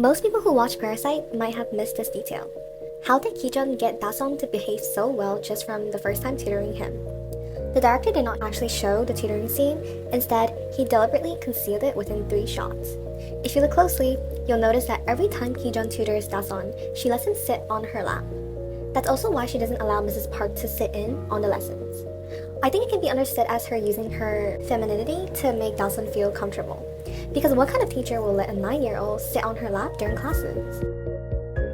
Most people who watch Parasite might have missed this detail. How did Ki-Jung get Da-sung to behave so well just from the first time tutoring him? The director did not actually show the tutoring scene, instead, he deliberately concealed it within 3 shots. If you look closely, you'll notice that every time Ki-Jung tutors Da-sung, she lets him sit on her lap. That's also why she doesn't allow Mrs. Park to sit in on the lessons. I think it can be understood as her using her femininity to make Da-sung feel comfortable. Because what kind of teacher will let a 9-year-old sit on her lap during classes?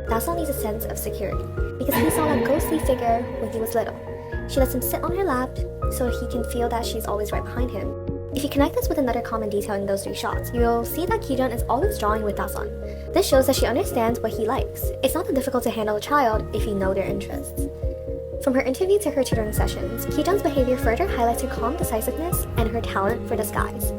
Da-sung needs a sense of security, because he saw a ghostly figure when he was little. She lets him sit on her lap so he can feel that she's always right behind him. If you connect this with another common detail in those 3 shots, you'll see that Ki-Jung is always drawing with Da-sung. This shows that she understands what he likes. It's not that difficult to handle a child if you know their interests. From her interview to her tutoring sessions, Ki-Jung's behavior further highlights her calm decisiveness and her talent for disguise.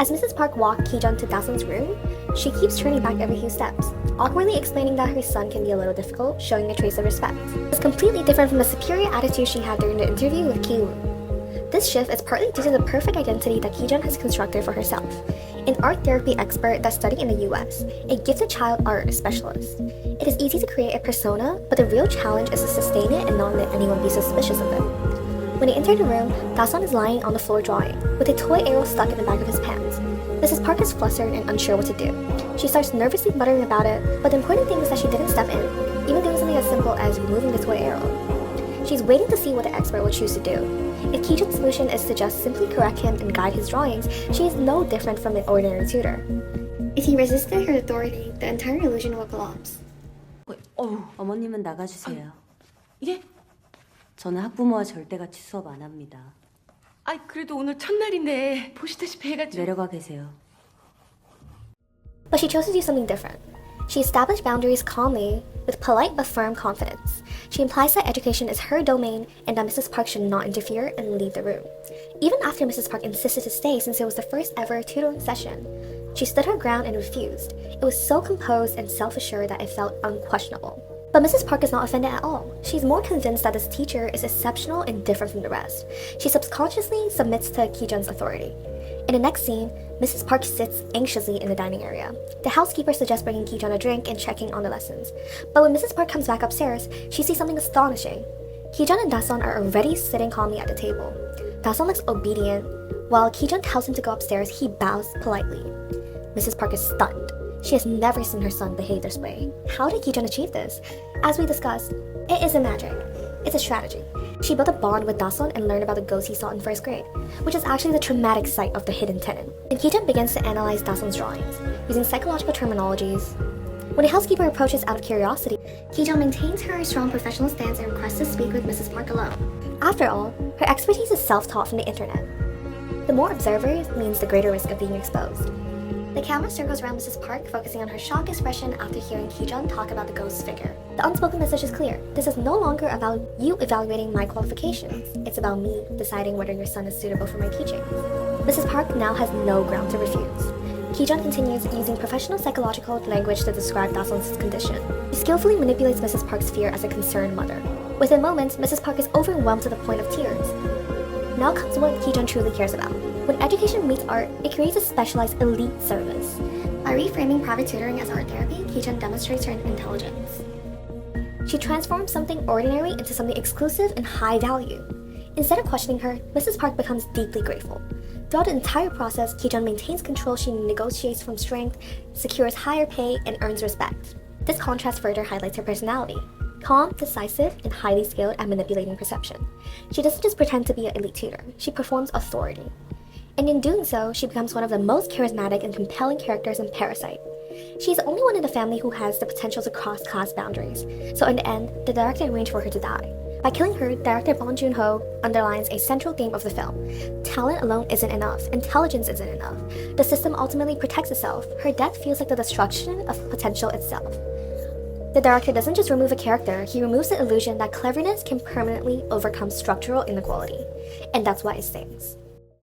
As Mrs. Park walked Ki-Jung to Da-sung's room, she keeps turning back every few steps, awkwardly explaining that her son can be a little difficult, showing a trace of respect. It's completely different from the superior attitude she had during the interview with Ki-Jung. This shift is partly due to the perfect identity that Ki-Jung has constructed for herself. An art therapy expert that studied in the US, a gifted child art specialist. It is easy to create a persona, but the real challenge is to sustain it and not let anyone be suspicious of it. When he entered the room, Da-sung is lying on the floor drawing, with a toy arrow stuck in the back of his pants. Mrs. Park is flustered and unsure what to do. She starts nervously muttering about it, but the important thing is that she didn't step in, even doing something as simple as removing the toy arrow. She's waiting to see what the expert will choose to do. If Ki-Jung's solution is to just simply correct him and guide his drawings, she is no different from an ordinary tutor. If he resisted her authority, the entire illusion will collapse. 어머님은 나가주세요. 예? 저는 학부모와 절대 같이 수업 안 합니다. 그래도 오늘 첫날인데 보시다시피 해가지고. 내려가 계세요. But she chose to do something different. She established boundaries calmly, with polite but firm confidence. She implies that education is her domain and that Mrs. Park should not interfere and leave the room. Even after Mrs. Park insisted to stay since it was the first ever tutoring session, she stood her ground and refused. It was so composed and self-assured that it felt unquestionable. But Mrs. Park is not offended at all. She's more convinced that this teacher is exceptional and different from the rest. She subconsciously submits to Ki-Jung's authority. In the next scene, Mrs. Park sits anxiously in the dining area. The housekeeper suggests bringing Ki-Jung a drink and checking on the lessons. But when Mrs. Park comes back upstairs, she sees something astonishing. Ki-Jung and Da-sung are already sitting calmly at the table. Da-sung looks obedient. While Ki-Jung tells him to go upstairs, he bows politely. Mrs. Park is stunned. She has never seen her son behave this way. How did Ki-Jung achieve this? As we discussed, it isn't magic. It's a strategy. She built a bond with Da-sung and learned about the ghost he saw in 1st grade, which is actually the traumatic site of the hidden tenant. And Ki-Jung begins to analyze Da-sung's drawings, using psychological terminologies. When the housekeeper approaches out of curiosity, Ki-Jung maintains her strong professional stance and requests to speak with Mrs. Park alone. After all, her expertise is self-taught from the internet. The more observers means the greater risk of being exposed. The camera circles around Mrs. Park, focusing on her shocked expression after hearing Ki-Jung talk about the ghost figure. The unspoken message is clear. This is no longer about you evaluating my qualifications. It's about me deciding whether your son is suitable for my teaching. Mrs. Park now has no ground to refuse. Ki-Jung continues using professional psychological language to describe Da-sung's condition. He skillfully manipulates Mrs. Park's fear as a concerned mother. Within moments, Mrs. Park is overwhelmed to the point of tears. Now comes what Ki-Jung truly cares about. When education meets art, it creates a specialized elite service. By reframing private tutoring as art therapy, Ki-Jung demonstrates her intelligence. She transforms something ordinary into something exclusive and high value. Instead of questioning her, Mrs. Park becomes deeply grateful. Throughout the entire process, Ki-Jung maintains control. She negotiates from strength, secures higher pay, and earns respect. This contrast further highlights her personality. Calm, decisive, and highly skilled at manipulating perception. She doesn't just pretend to be an elite tutor, she performs authority. And in doing so, she becomes one of the most charismatic and compelling characters in Parasite. She's the only one in the family who has the potential to cross class boundaries, so in the end, the director arranged for her to die. By killing her, director Bong Joon-ho underlines a central theme of the film. Talent alone isn't enough, intelligence isn't enough. The system ultimately protects itself. Her death feels like the destruction of potential itself. The director doesn't just remove a character, he removes the illusion that cleverness can permanently overcome structural inequality. And that's why it stings.